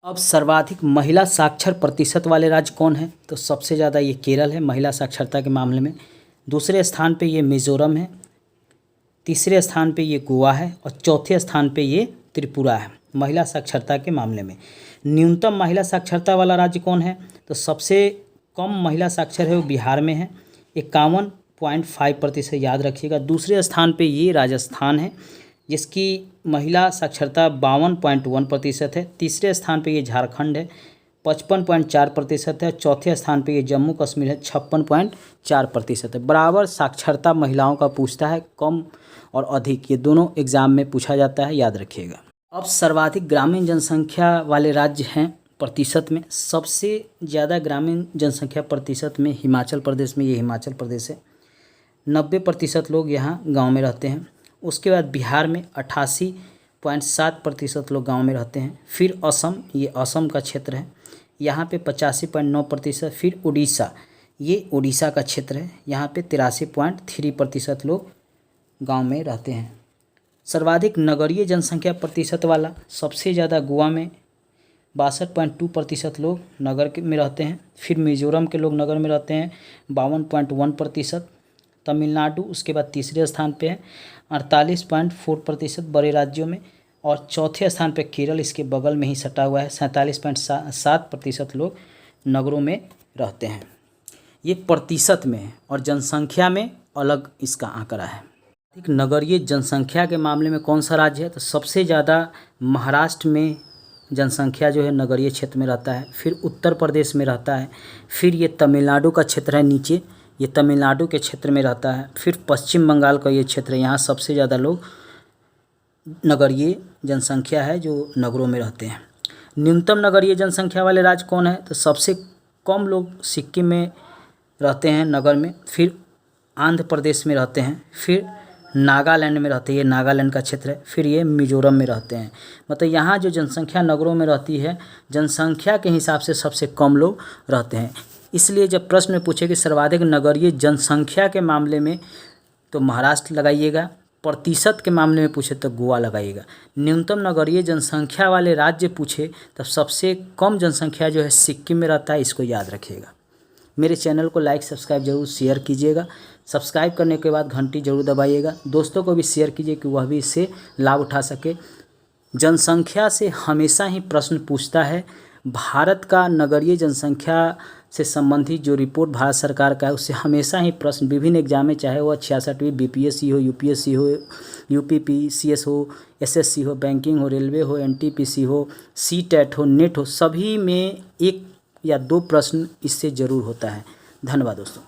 अब सर्वाधिक महिला साक्षर प्रतिशत वाले राज्य कौन है? तो सबसे ज़्यादा ये केरल है महिला साक्षरता के मामले में। दूसरे स्थान पे ये मिज़ोरम है, तीसरे स्थान पे ये गोवा है और चौथे स्थान पे ये त्रिपुरा है महिला साक्षरता के मामले में। न्यूनतम महिला साक्षरता वाला राज्य कौन है? तो सबसे कम महिला साक्षर है वो बिहार में है, 51.5% याद रखिएगा। दूसरे स्थान पे ये राजस्थान है जिसकी महिला साक्षरता 52.1% है। तीसरे स्थान पे ये झारखंड है, 55.4% है। चौथे स्थान पे ये जम्मू कश्मीर है, 56.4% है। बराबर साक्षरता महिलाओं का पूछता है, कम और अधिक ये दोनों एग्जाम में पूछा जाता है, याद रखिएगा। अब सर्वाधिक ग्रामीण जनसंख्या वाले राज्य हैं प्रतिशत में। सबसे ज़्यादा ग्रामीण जनसंख्या प्रतिशत में हिमाचल प्रदेश में, ये हिमाचल प्रदेश है, 90% लोग यहाँ गांव में रहते हैं। उसके बाद बिहार में 88.7% लोग गांव में रहते हैं। फिर असम, ये असम का क्षेत्र है, यहाँ पे 85.9%। फिर उड़ीसा, ये उड़ीसा का क्षेत्र है, यहाँ पे 83.3% लोग गांव में रहते हैं। सर्वाधिक नगरीय जनसंख्या प्रतिशत वाला सबसे ज़्यादा गोवा में 62.2% लोग नगर में रहते हैं। फिर मिज़ोरम के लोग नगर में रहते हैं 52.1%। तमिलनाडु उसके बाद तीसरे स्थान पे है 48.4% बड़े राज्यों में। और चौथे स्थान पे केरल इसके बगल में ही सटा हुआ है, 47.7% लोग नगरों में रहते हैं। ये प्रतिशत में है और जनसंख्या में अलग इसका आंकड़ा है। नगरीय जनसंख्या के मामले में कौन सा राज्य है? तो सबसे ज़्यादा महाराष्ट्र में जनसंख्या जो है नगरीय क्षेत्र में रहता है। फिर उत्तर प्रदेश में रहता है। फिर ये तमिलनाडु का क्षेत्र है, नीचे ये तमिलनाडु के क्षेत्र में रहता है। फिर पश्चिम बंगाल का ये क्षेत्र है, यहाँ सबसे ज़्यादा लोग नगरीय जनसंख्या है जो नगरों में रहते हैं। न्यूनतम नगरीय जनसंख्या वाले राज्य कौन है? तो सबसे कम लोग सिक्किम में रहते हैं नगर में। फिर आंध्र प्रदेश में रहते हैं। फिर नागालैंड में रहते हैं, ये नागालैंड का क्षेत्र है। फिर ये मिजोरम में रहते हैं। मतलब यहाँ जो जनसंख्या नगरों में रहती है, जनसंख्या के हिसाब से सबसे कम लोग रहते हैं। इसलिए जब प्रश्न में पूछे कि सर्वाधिक नगरीय जनसंख्या के मामले में तो महाराष्ट्र लगाइएगा, प्रतिशत के मामले में पूछे तो गोवा लगाइएगा। न्यूनतम नगरीय जनसंख्या वाले राज्य पूछे तब सबसे कम जनसंख्या जो है सिक्किम में रहता है, इसको याद रखिएगा। मेरे चैनल को लाइक सब्सक्राइब जरूर शेयर कीजिएगा। सब्सक्राइब करने के बाद घंटी जरूर दबाइएगा। दोस्तों को भी शेयर कीजिए कि वह भी इससे लाभ उठा सके। जनसंख्या से हमेशा ही प्रश्न पूछता है। भारत का नगरीय जनसंख्या से संबंधित जो रिपोर्ट भारत सरकार का है उससे हमेशा ही प्रश्न विभिन्न एग्जाम में, चाहे वह 66वीं बीपीएससी हो, यूपीएससी हो, यूपीपीसीएस हो, एसएससी हो, बैंकिंग हो, रेलवे हो, एनटीपीसी हो, सीटेट हो, नेट हो, सभी में 1 या 2 प्रश्न इससे ज़रूर होता है। धन्यवाद दोस्तों।